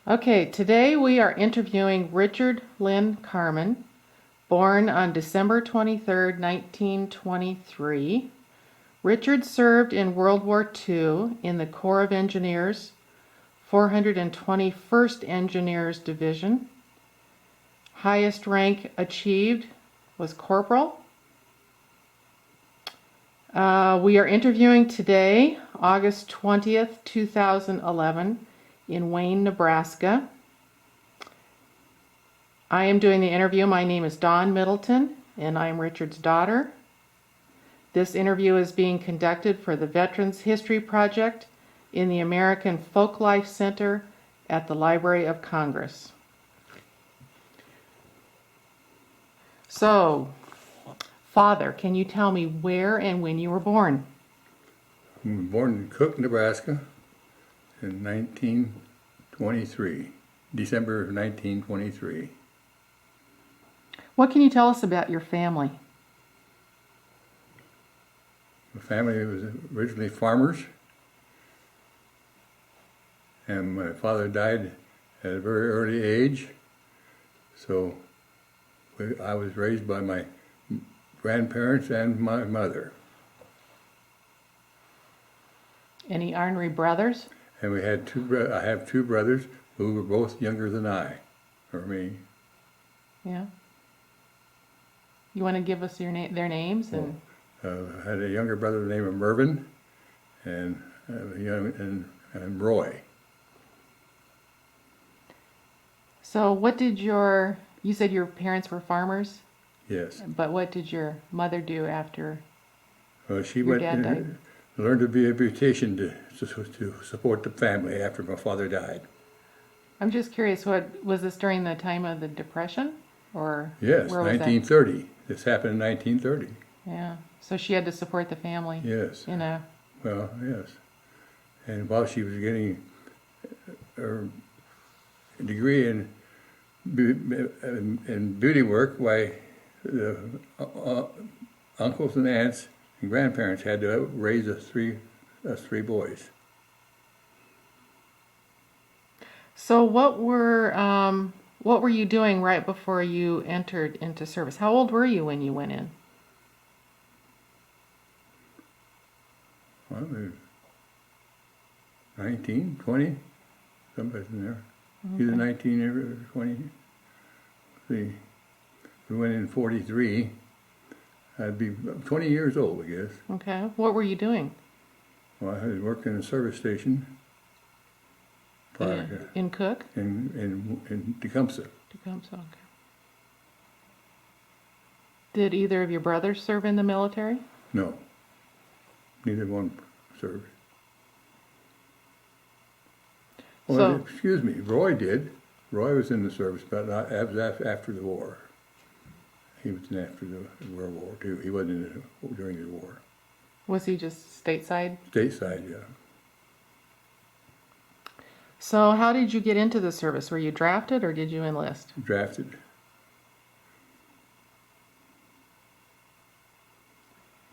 Okay, today we are interviewing Richard Lynn Carman, born on December 23rd, 1923. Richard served in World War II in the Corps of Engineers, 421st Engineers Division. Highest rank achieved was corporal. We are interviewing today, August 20th, 2011, in Wayne, Nebraska. I am doing the interview. My name is Dawn Middleton, and I'm Richard's daughter. This interview is being conducted for the Veterans History Project in the American Folklife Center at the Library of Congress. So, Father, can you tell me where and when you were born? I was born in Cook, Nebraska in 1923, December of 1923. What can you tell us about your family? My family was originally farmers, and my father died at a very early age, so I was raised by my grandparents and my mother. Any ornery brothers? And we had I have two brothers who were both younger than I, or me. Yeah. You want to give us their names? And I had a younger brother named Mervyn, and Roy. So you said your parents were farmers? Yes. But what did your mother do after She your went dad died? and learned to be a beautician to support the family after my father died. I'm just curious, was this during the time of the Depression? Or Yes, where was 1930. This happened in 1930. that? Yeah. So she had to support the family. Yes. Well, yes. And while she was getting her degree in beauty work, why the uncles and aunts and grandparents had to raise us three boys. So what were you doing right before you entered into service? How old were you when you went in? Well, 19, 20, somebody's in there. Okay. Either 19 or 20. See, we went in 43. I'd be 20 years old, I guess. Okay. What were you doing? Well, I had worked in a service station In Cook? in Tecumseh. Tecumseh, okay. Did either of your brothers serve in the military? No, neither one served. Well, excuse me, Roy did. Roy was in the service, but not after the war. He was in after the World War II. He wasn't in it during the war. Was he just stateside? Stateside, yeah. So how did you get into the service? Were you drafted or did you enlist? Drafted.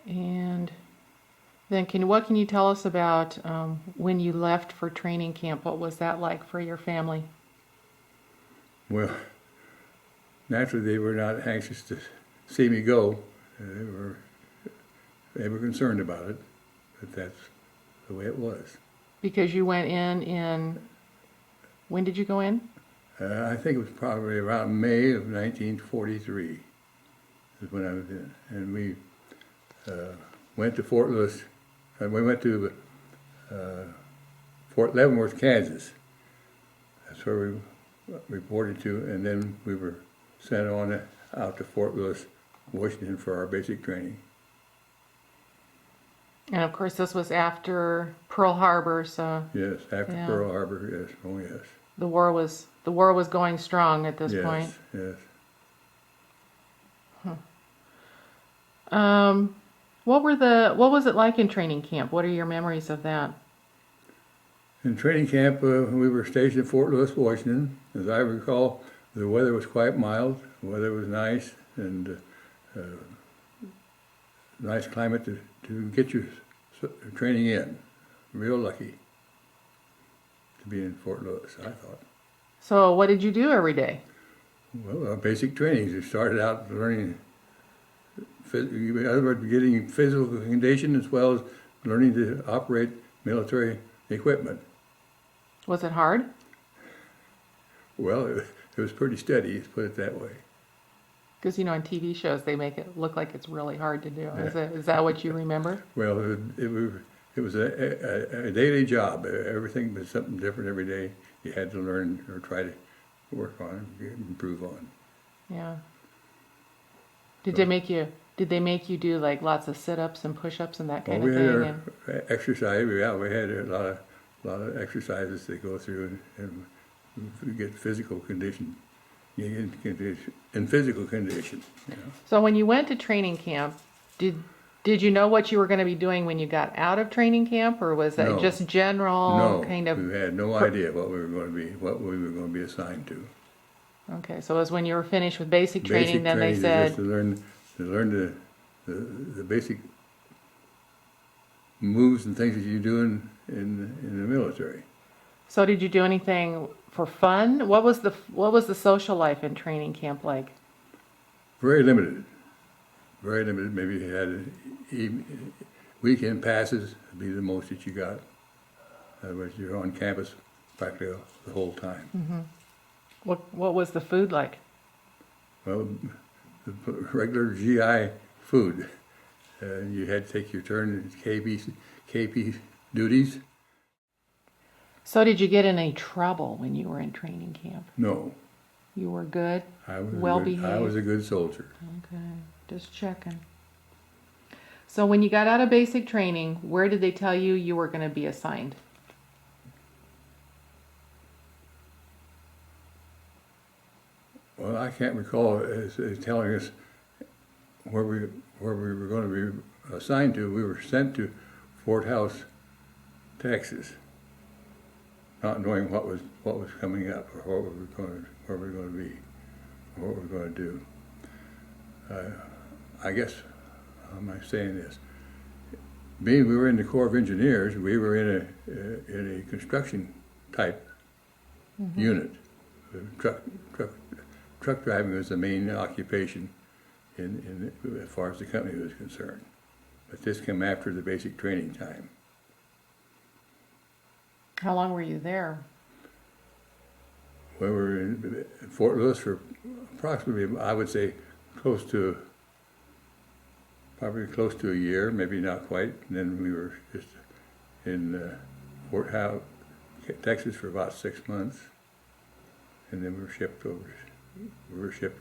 And then what can you tell us about when you left for training camp? What was that like for your family? Well, naturally they were not anxious to see me go. They were concerned about it, but that's the way it was. Because you went in when did you go in? I think it was probably around May of 1943 is when I was in. And we went to Fort Lewis. We went to Fort Leavenworth, Kansas. That's where we reported to, and then we were sent on out to Fort Lewis, Washington for our basic training. And of course this was after Pearl Harbor, so Yes, after Pearl Harbor, yes, oh yes. The war was going strong at this point. Yes. What was it like in training camp? What are your memories of that? In training camp, we were stationed at Fort Lewis, Washington. As I recall, the weather was quite mild. The weather was nice, and nice climate to get your training in. Real lucky to be in Fort Lewis, I thought. So what did you do every day? Well, our basic trainings. We started out learning, in other words, getting physical condition as well as learning to operate military equipment. Was it hard? Well, it was pretty steady, let's put it that way. Because, on TV shows, they make it look like it's really hard to do. Is that what you remember? Well, it was a daily job. Everything was something different every day. You had to learn or try to work on, improve on. Yeah. Did they make you do like lots of sit-ups and push-ups and that kind of We thing? had our exercise. We had a lot of exercises to go through and get physical condition. You get in physical condition. So when you went to training camp, did you know what you were going to be doing when you got out of training camp, or was that No. just general No, kind of? we had no idea what we were going to be assigned to. Okay, so it was when you were finished with basic training, then they Basic said, training is just to learn the basic moves and things that you do in the military. so did you do anything for fun? What was the social life in training camp like? Very limited. Very limited. Maybe you had weekend passes would be the most that you got. In other words, you're on campus practically the whole time. Mm-hmm. What was the food like? Well, the regular GI food. You had to take your turn at KP duties. So did you get in any trouble when you were in training camp? No. You were good? I was Well behaved? I was a good soldier. Okay, just checking. So when you got out of basic training, where did they tell you were going to be assigned? Well, I can't recall as telling us where we were going to be assigned to. We were sent to Fort House, Texas, not knowing what was coming up or where we were going to be, or what we were going to do. I guess, how am I saying this? Being we were in the Corps of Engineers, we were in a construction type unit. Truck driving was the main occupation as far as the company was concerned. But this came after the basic training time. How long were you there? We were in Fort Lewis for approximately, I would say, probably close to a year, maybe not quite. And then we were just in Fort Howe, Texas for about 6 months. And then we were shipped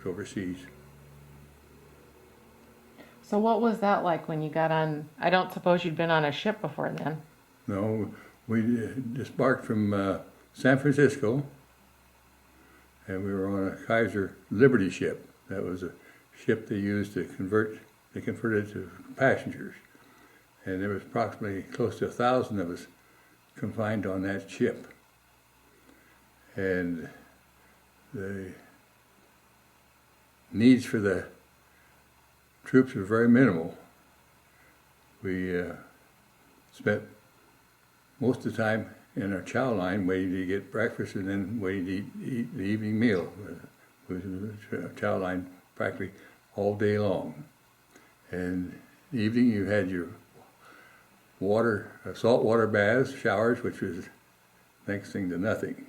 overseas. So what was that like when you got on? I don't suppose you'd been on a ship before then. No, we disembarked from San Francisco, and we were on a Kaiser Liberty ship. That was a ship they used to converted to passengers. And there was approximately close to 1,000 of us confined on that ship. And the needs for the troops were very minimal. We spent most of the time in our chow line waiting to get breakfast and then waiting to eat the evening meal. We was in the chow line practically all day long. And in the evening you had your salt water baths, showers, which was next thing to nothing.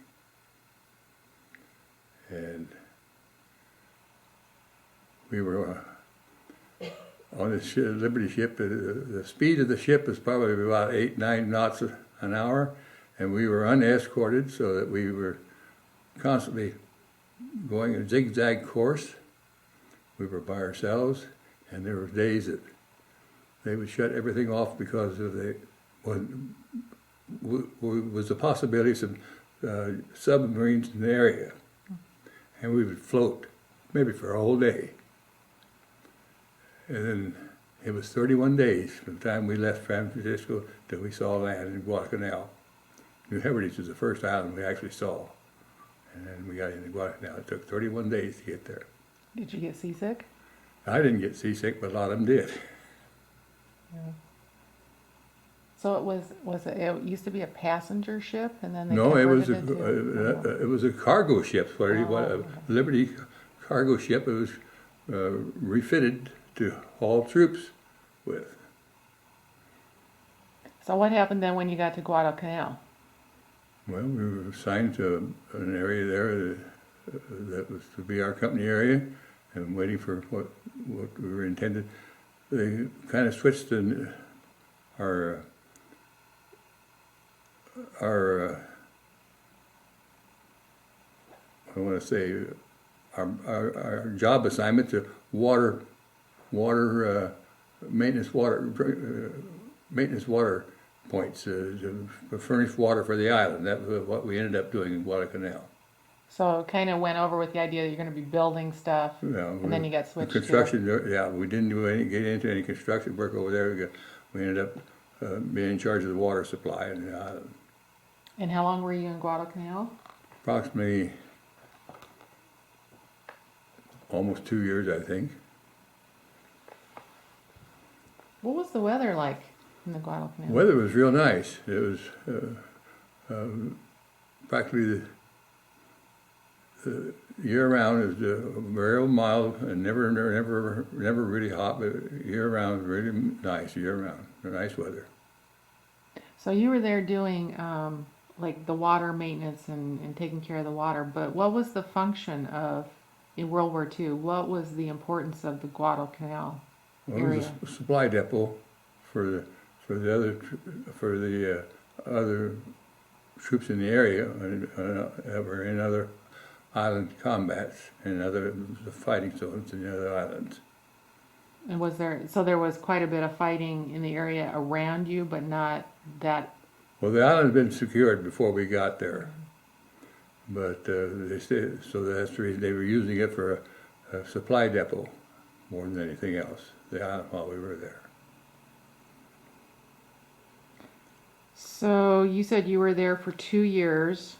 And we were on this Liberty ship. The speed of the ship was probably about 8-9 knots an hour, and we were unescorted, so that we were constantly going a zigzag course. We were by ourselves, and there were days that they would shut everything off because of was the possibility of some submarines in the area, and we would float maybe for a whole day. And then it was 31 days from the time we left San Francisco till we saw land in Guadalcanal. New Hebrides was the first island we actually saw. And then we got into Guadalcanal. It took 31 days to get there. Did you get seasick? I didn't get seasick, but a lot of them did. Yeah. So it used to be a passenger ship, and then they No, converted it to... it was a cargo ship, a Liberty cargo ship. It was refitted to haul troops with. So what happened then when you got to Guadalcanal? Well, we were assigned to an area there that was to be our company area, and waiting for what we were intended. They kind of switched our I want to say our job assignment to maintenance water points to furnish water for the island. That was what we ended up doing in Guadalcanal. So it kind of went over with the idea that you're going to be building stuff, Yeah, and then you got switched construction. Yeah, we didn't get into any construction work over there. We ended up being in charge of the water supply in the island. And how long were you in Guadalcanal? Approximately almost 2 years, I think. What was the weather like in the Guadalcanal? Weather was real nice. It was practically the year round. It was very mild and never really hot, but year round really nice. Year round, nice weather. So you were there doing like the water maintenance and taking care of the water, but what was the function of, in World War II, what was the importance of the Guadalcanal area? It was a supply depot for the other troops in the area that were in other island combats and other fighting zones in the other islands. And there was quite a bit of fighting in the area around you, but not that... Well, the island had been secured before we got there, but they stayed, so that's the reason they were using it for a supply depot more than anything else, the island, while we were there. So you said you were there for 2 years,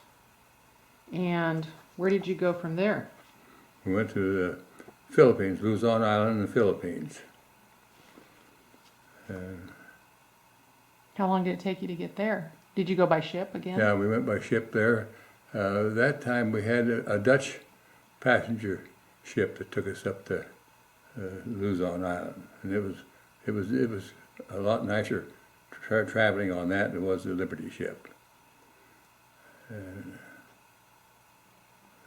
and where did you go from there? We went to the Philippines, Luzon Island in the Philippines. How long did it take you to get there? Did you go by ship again? Yeah, we went by ship there. That time we had a Dutch passenger ship that took us up to Luzon Island, and it was a lot nicer traveling on that than it was the Liberty ship. And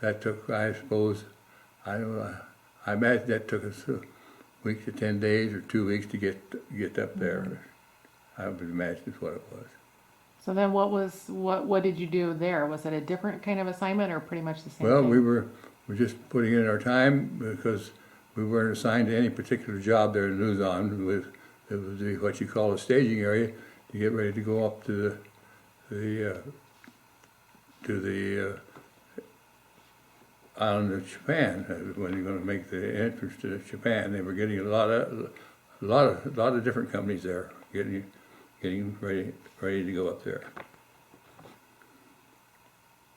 that took, I suppose, I imagine that took us a week to 10 days or 2 weeks to get up there. I would imagine is what it was. So then what did you do there? Was it a different kind of assignment or pretty much the same Well, thing? we were just putting in our time because we weren't assigned to any particular job there in Luzon. It was what you call a staging area to get ready to go up to the island of Japan. When you're going to make the entrance to Japan, they were getting a lot of different companies there getting ready to go up there.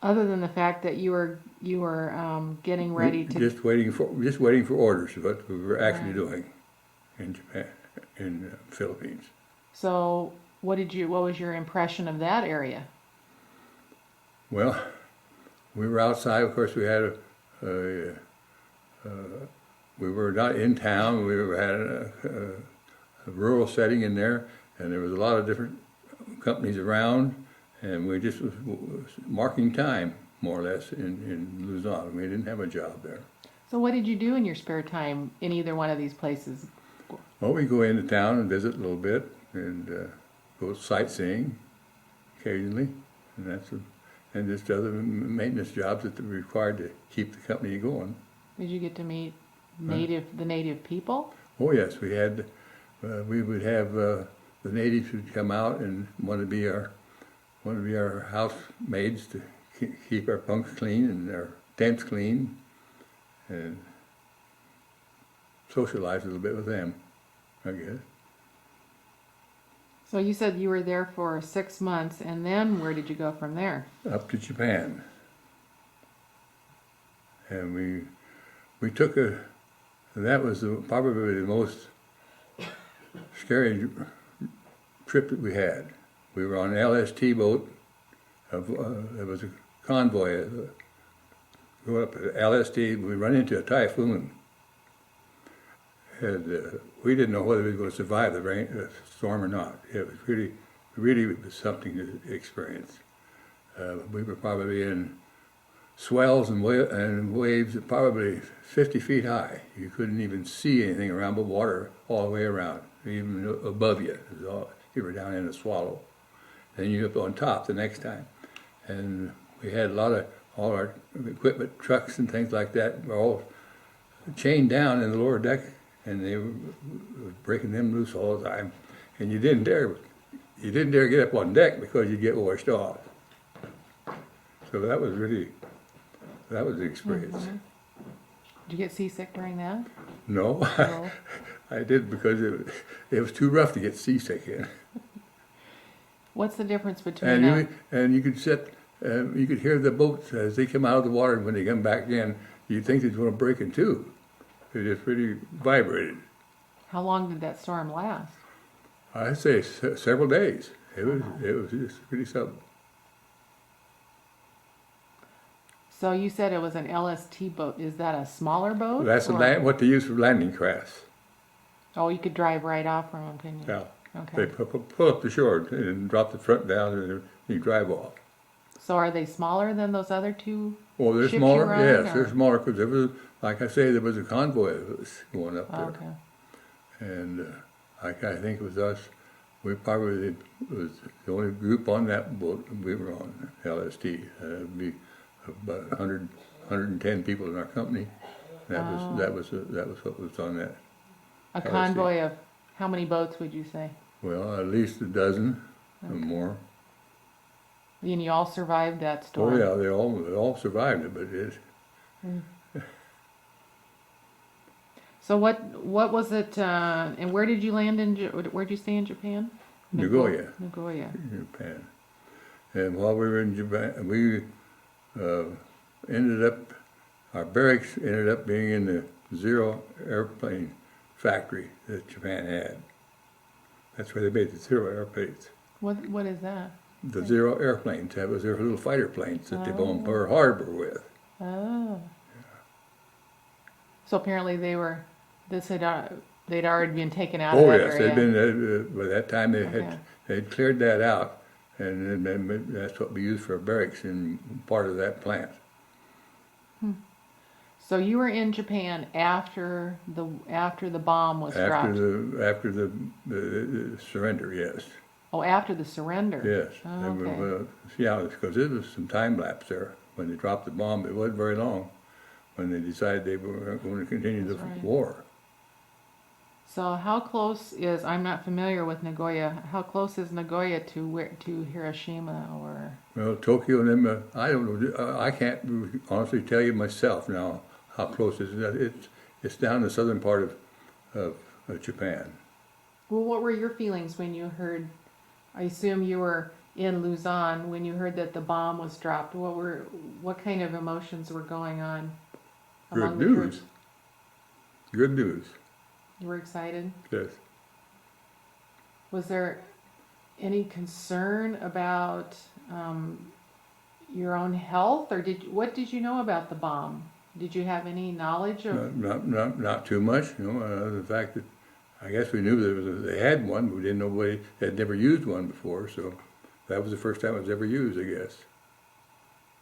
Other than the fact that you were getting ready to... Just waiting for orders of what we were actually doing in Japan, in the Philippines. So what was your impression of that area? Well, we were outside. Of course, we had we were not in town. We had a rural setting in there, and there was a lot of different companies around, and we just was marking time, more or less, in Luzon. We didn't have a job there. So what did you do in your spare time in either one of these places? Well, we go into town and visit a little bit, and go sightseeing occasionally, and just other maintenance jobs that were required to keep the company going. Did you get to meet the native people? Oh yes, we had. We would have the natives who'd come out and want to be our housemaids to keep our bunks clean and our tents clean, and socialize a little bit with them, I guess. So you said you were there for 6 months, and then where did you go from there? Up to Japan, and we took that was probably the most scary trip that we had. we were on an LST boat. There was a convoy going up at LST. We run into a typhoon. And we didn't know whether we were going to survive the storm or not. It was really was something to experience. We were probably in swells and waves probably 50 feet high. You couldn't even see anything around but water all the way around, even above you. You were down in a swallow. Then you're up on top the next time. And we had all our equipment, trucks and things like that, were all chained down in the lower deck, and they were breaking them loose all the time. And you didn't dare get up on deck because you'd get washed off. So that was the experience. Mm-hmm. Did you get seasick during that? No, No. I did because it was too rough to get seasick in. What's the difference between And you could you could hear the boats as they come out of the water, and when they come back in, you'd think they'd want to break in two. It just really vibrated. How long did that storm last? I'd say several days. It was just really something. So you said it was an LST boat. Is that a smaller boat? That's what they use for landing crafts. Oh, you could drive right off from them, couldn't you? Yeah. Okay. They pull up the shore and drop the front down, and you drive off. So are they smaller than those other two? Well, they're ships smaller. you run, Yes, or? they're smaller because there was, like I say, there was a convoy that was going up there. Okay. And I think it was us. We probably was the only group on that boat we were on, LST. It'd be about 110 people in our company. That was what was on that. A LST. convoy of how many boats would you say? Well, at least a dozen or more. And you all survived that storm? Oh yeah, they all survived it, but it. So what was it? And where did you land where did you stay in Japan? Nagoya. Nagoya. Japan. And while we were in Japan, we our barracks ended up being in the Zero airplane factory that Japan had. That's where they made the Zero airplanes. What is that? The Zero airplanes. That was their little fighter planes that they bombed Oh. Pearl Harbor with. Oh. So apparently they'd already been taken out of Oh that yes, area. they'd been. By that time Okay. they'd cleared that out, and then that's what we used for barracks in part of that plant. So you were in Japan after the bomb was dropped. After the surrender, yes. Oh, after the surrender. Yes. Oh, They okay. were, yeah, because there was some time lapse there. When they dropped the bomb, it wasn't very long when they decided they were going to continue the That's right. war. So how close is, I'm not familiar with Nagoya, how close is Nagoya to Hiroshima or? Well, Tokyo and them, I don't know, I can't honestly tell you myself now how close it is. It's down the southern part of Japan. Well, what were your feelings when you heard, I assume you were in Luzon when you heard that the bomb was dropped? What kind of emotions were going on among Good the news. troops? Good news, You were excited? yes. Was there any concern about your own health, or what did you know about the bomb? Did you have any knowledge of? Not too much, you know. The fact that I guess we knew they had one, but we didn't know they had never used one before. So that was the first time it was ever used, I guess.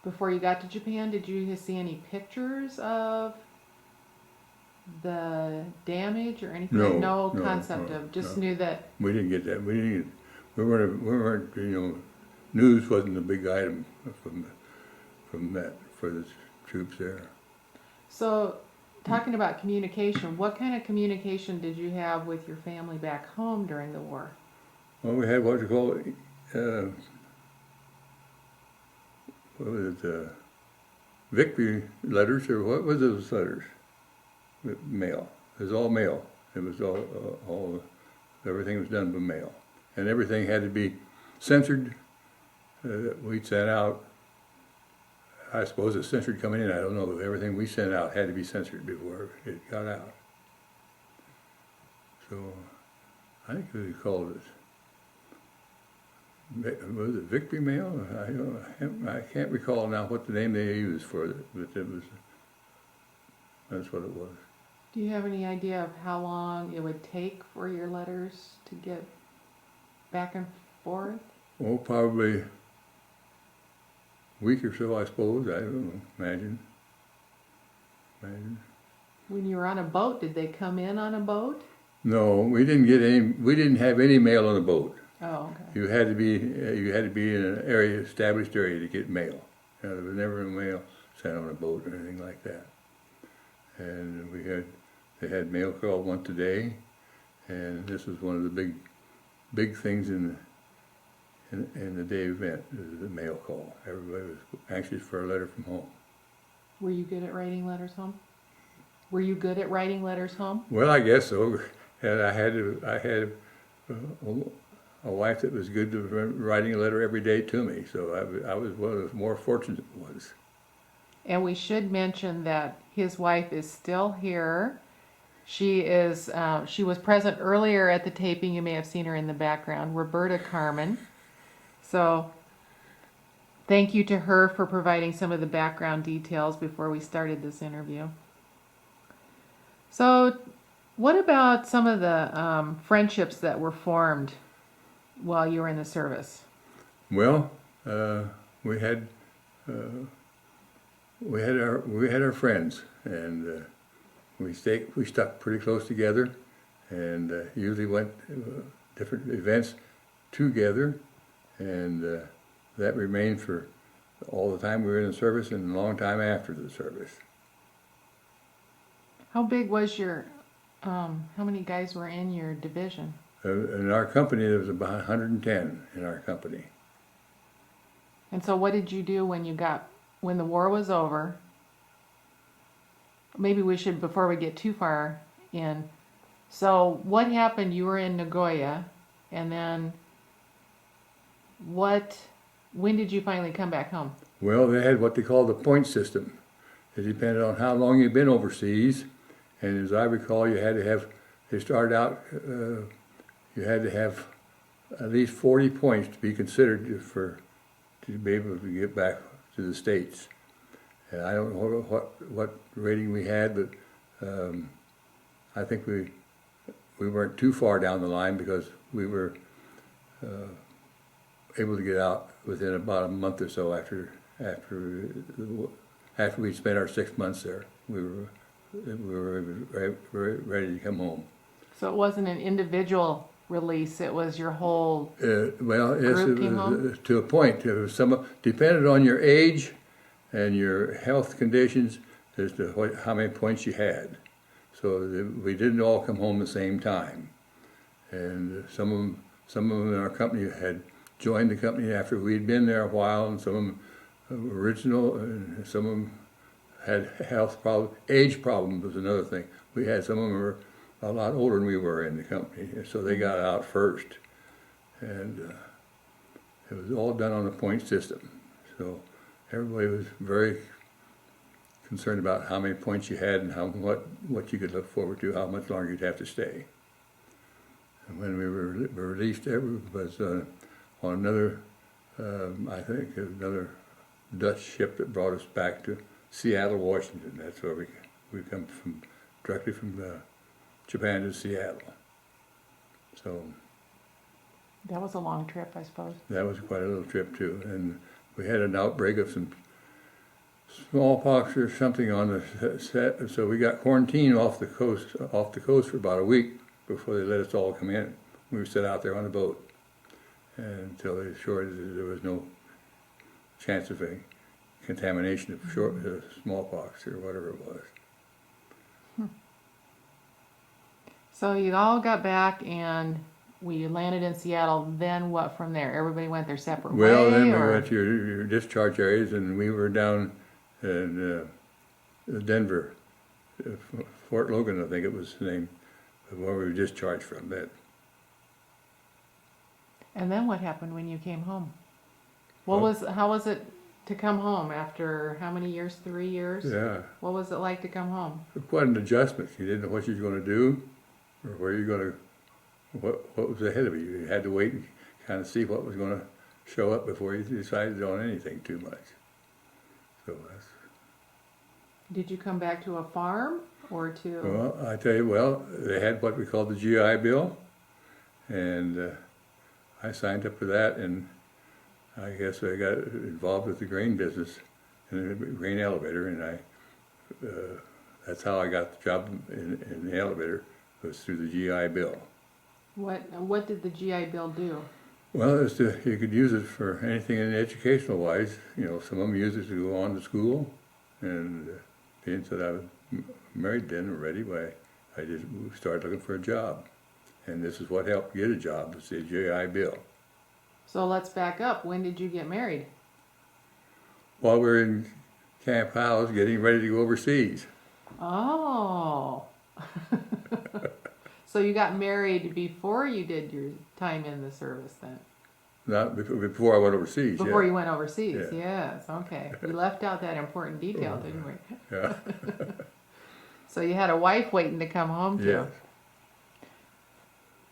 Before you got to Japan, did you see any pictures of the damage or anything? No, concept no, of, just no. knew that. We didn't get that. We weren't. You know, news wasn't a big item from that for the troops there. So, talking about communication, what kind of communication did you have with your family back home during the war? Well, we had what you call what was it? Victory letters, or what was those letters? Mail. It was all mail. It was all everything was done by mail, and everything had to be censored. We'd sent out. I suppose it's censored coming in. I don't know, but everything we sent out had to be censored before it got out. So, I think we called it Was it Victory Mail? I can't recall now what the name they used for it, but that's what it was. Do you have any idea of how long it would take for your letters to get back and forth? Oh, probably a week or so, I suppose. I don't know. Imagine. When you were on a boat, did they come in on a boat? No, we didn't get any. We didn't have any mail on the boat. Oh, okay. You had to be in an area, established area, to get mail. There was never a mail sent on a boat or anything like that. And they had mail call once a day, and this was one of the big things in the day event, the mail call. Everybody was anxious for a letter from home. Were you good at writing letters home? Were you good at writing letters home? Well, I guess so. And I had a wife that was good to writing a letter every day to me, so I was one of the more fortunate ones. And we should mention that his wife is still here. She was present earlier at the taping. You may have seen her in the background, Roberta Carman. So thank you to her for providing some of the background details before we started this interview. So what about some of the friendships that were formed while you were in the service? Well, we had our friends, and we stuck pretty close together, and usually went different events together, and that remained for all the time we were in the service and a long time after the service. How big was your? How many guys were in your division? In our company, there was about 110 in our company. And so what did you do when the war was over? Maybe we should, before we get too far in, so what happened? You were in Nagoya, and then when did you finally come back home? Well, they had what they call the point system. It depended on how long you'd been overseas, and as I recall, they started out, you had to have at least 40 points to be considered to be able to get back to the States. And I don't know what rating we had, but I think we weren't too far down the line because we were able to get out within about a month or so after we spent our 6 months there. We were ready to come home. So it wasn't an individual release; it was your whole well, yes, group it came was, home? to a point. It was depended on your age and your health conditions as to how many points you had. So we didn't all come home the same time, and some of them in our company had joined the company after we'd been there a while, and some of them were original, and some of them had health problems. Age problems was another thing. We had some of them were a lot older than we were in the company, so they got out first, and it was all done on a point system. So everybody was very concerned about how many points you had and what you could look forward to, how much longer you'd have to stay. And when we were released, it was on another, I think, another Dutch ship that brought us back to Seattle, Washington. That's where we come from, directly from Japan to Seattle. So That was a long trip, I suppose. that was quite a little trip too, and we had an outbreak of some smallpox or something on the set, so we got quarantined off the coast for about a week before they let us all come in. We were set out there on the boat until they assured us that there was no chance of a contamination of smallpox or whatever it was. So you all got back and we landed in Seattle. Then what from there? Everybody went their separate way? Well, then we went to your discharge areas, and we were down in Denver, Fort Logan, I think it was the name, where we were discharged from that. And then what happened when you came home? How was it to come home after how many years? 3 years? Yeah. What was it like to come home? Quite an adjustment. You didn't know what you were going to do, or where you were going to, what was ahead of you. You had to wait and kind of see what was going to show up before you decided on anything too much. So that's, Did you come back to a farm or to? well, I tell you, well, they had what we called the GI Bill, and I signed up for that, and I guess I got involved with the grain business in the grain elevator, and that's how I got the job in the elevator, was through the GI Bill. What did the GI Bill do? Well, you could use it for anything in educational wise. You know, some of them use it to go on to school, and being that I was married then already, I just started looking for a job, and this is what helped get a job. It's the GI Bill. So let's back up. When did you get married? While we were in Camp House, getting ready to go overseas. Oh. So you got married before you did your time in the service then? Not before I went overseas. Before yeah. you went overseas, Yeah. yes, okay. We left out that important detail, didn't we? Yeah. So you had a wife waiting to come home to.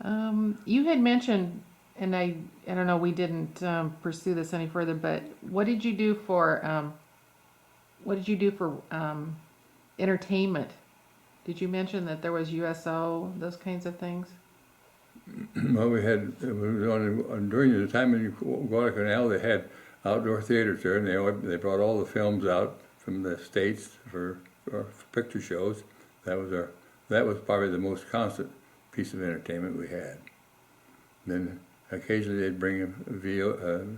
Yes. You had mentioned, and I don't know, we didn't pursue this any further, but what did you do for entertainment? Did you mention that there was USO, those kinds of things? Well, during the time in Guadalcanal, they had outdoor theaters there, and they brought all the films out from the States for picture shows. That was probably the most constant piece of entertainment we had. Then occasionally they'd bring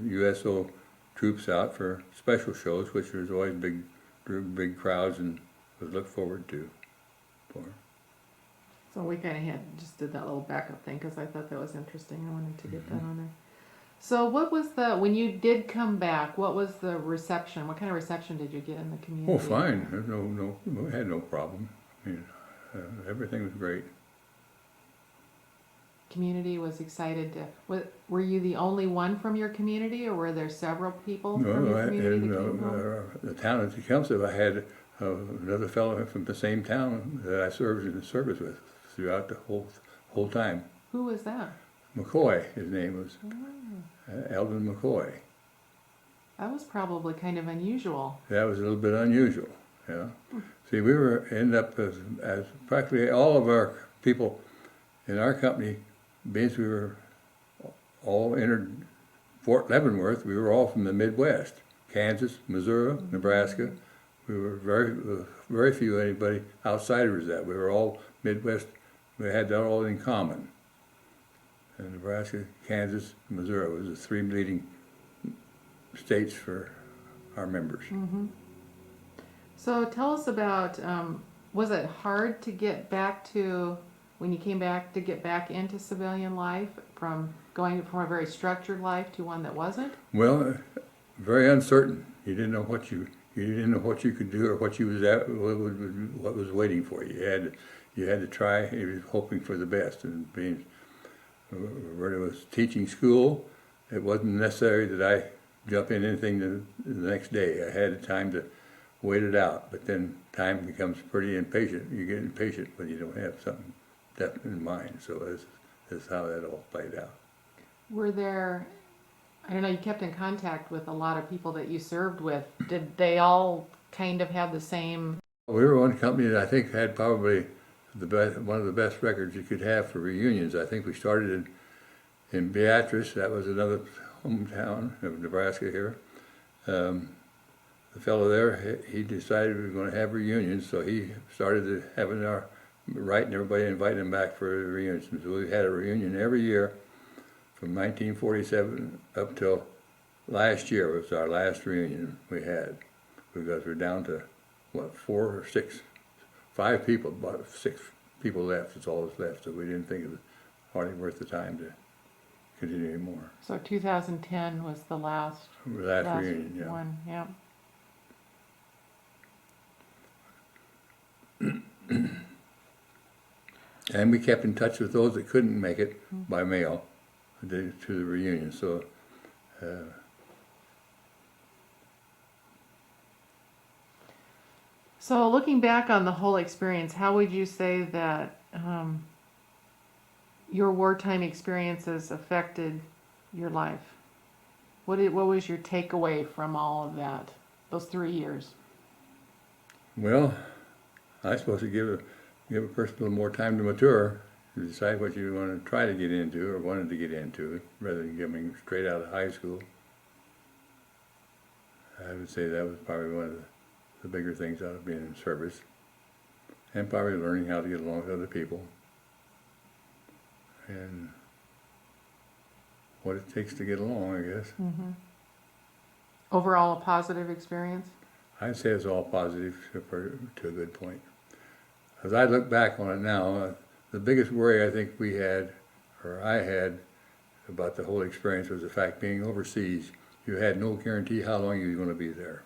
USO troops out for special shows, which was always big crowds and was looked forward to. So we kind of just did that little backup thing because I thought that was interesting. I wanted to get that on there. So what was when you did come back, what was the reception? What kind of reception did you get in the community? Oh, fine. There's we had no problem. I mean, everything was great. Community was excited to. Were you the only one from your community, or were there several people from your community that came home? The town of Tecumseh, I had another fellow from the same town that I served in the service with throughout the whole time. Who was that? McCoy, his name was. Eldon McCoy. That was probably kind of unusual. That was a little bit unusual, yeah. See, we ended up as practically all of our people in our company, being we were all entered Fort Leavenworth, we were all from the Midwest, Kansas, Missouri, Nebraska. We were very few anybody outsiders that. We were all Midwest. We had that all in common. And Nebraska, Kansas, Missouri was the three leading states for our members. Mm-hmm. So tell us about, was it hard to get back to, when you came back, to get back into civilian life, from going from a very structured life to one that wasn't? Well, very uncertain. You didn't know what you could do or what was waiting for you. You had to try. You were hoping for the best. And being Roberta was teaching school, it wasn't necessary that I jump in anything the next day. I had time to wait it out. But then time becomes pretty impatient. You get impatient when you don't have something definite in mind. So that's how that all played out. Were there, I don't know, you kept in contact with a lot of people that you served with. Did they all kind of have the same? We were one company that I think had probably one of the best records you could have for reunions. I think we started in Beatrice. That was another hometown of Nebraska here. The fellow there, he decided we were going to have reunions, so he started writing everybody, inviting them back for reunions. So we had a reunion every year from 1947 up till last year was our last reunion we had, because we're down to, 5 people, about 6 people left. It's all that's left, so we didn't think it was hardly worth the time to continue anymore. So 2010 was the last reunion, yeah. one, yeah. And we kept in touch with those that couldn't make it by mail to the reunion. So So looking back on the whole experience, how would you say that your wartime experiences affected your life? What was your takeaway from all of that, those 3 years? Well, I suppose to give a person a little more time to mature, to decide what you want to try to get into or wanted to get into, rather than coming straight out of high school. I would say that was probably one of the bigger things out of being in service, and probably learning how to get along with other people, and what it takes to get along, I guess. Mm-hmm. Overall, a positive experience? I'd say it's all positive to a good point. As I look back on it now, the biggest worry I think we had, or I had, about the whole experience was the fact being overseas, you had no guarantee how long you were going to be there.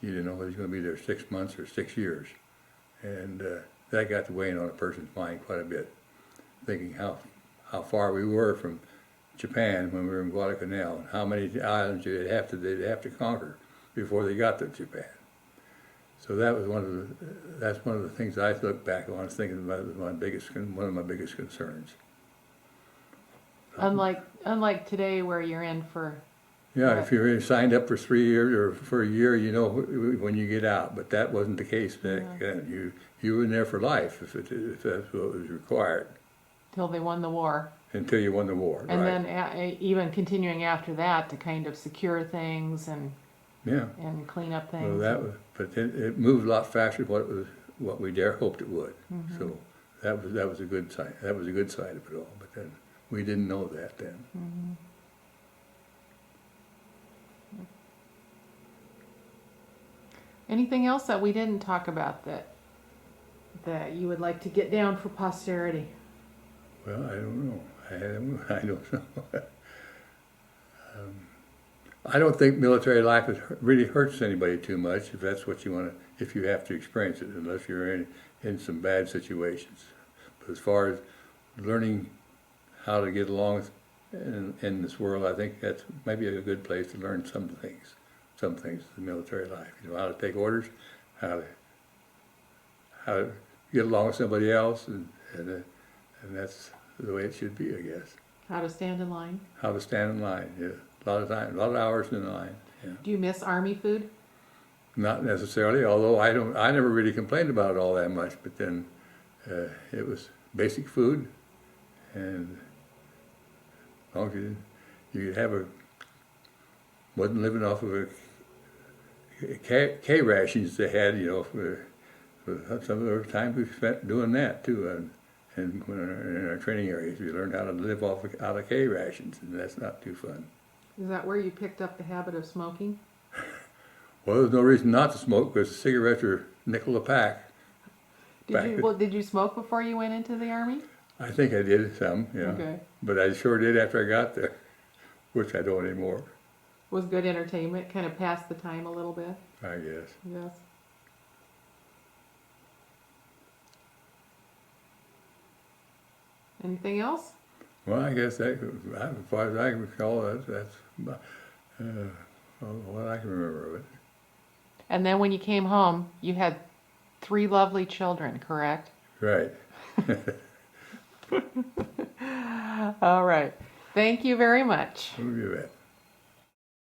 You didn't know whether you were going to be there 6 months or 6 years. And that got to weighing on a person's mind quite a bit, thinking how far we were from Japan when we were in Guadalcanal, and how many islands they'd have to conquer before they got to Japan. So that was that's one of the things I look back on, thinking about one of my biggest concerns. Unlike today, where you're in for. Yeah, if you're signed up for 3 years or for a year, you know when you get out. But that wasn't the case back then. You were in there for life if that's what was required. Till they won the war. Until you won the war, and right. then even continuing after that to kind of secure things and clean up things. Well, but it moved a lot faster than what we dare hoped it would. Mm-hmm. So that was a good sign. That was a good side of it all. But then we didn't know that then. Mm-hmm. Anything else that we didn't talk about that you would like to get down for posterity? Well, I don't know. I don't know. I don't think military life really hurts anybody too much if that's what you want to, if you have to experience it, unless you're in some bad situations. But as far as learning how to get along in this world, I think that's maybe a good place to learn some things in military life. You know, how to take orders, how to get along with somebody else, and that's the way it should be, I guess. How to stand in line? How to stand in line, yeah. A lot of hours in line, yeah. Do you miss Army food? Not necessarily, although I never really complained about it all that much, but then it was basic food, and as long as you wasn't living off of K rations they had, you know, for some of the time we spent doing that too, and in our training areas we learned how to live out of K rations, and that's not too fun. Is that where you picked up the habit of smoking? Well, there's no reason not to smoke because cigarettes are $0.05 a pack. Did you smoke before you went into the Army? I think I did some, yeah. Okay. But I sure did after I got there, which I don't anymore. Was good entertainment, kind of passed the time a little bit? I guess. Yes. Anything else? Well, I guess as far as I can recall, that's what I can remember of it. And then when you came home, you had 3 lovely children, correct? Right. All right. Thank you very much. We'll do that.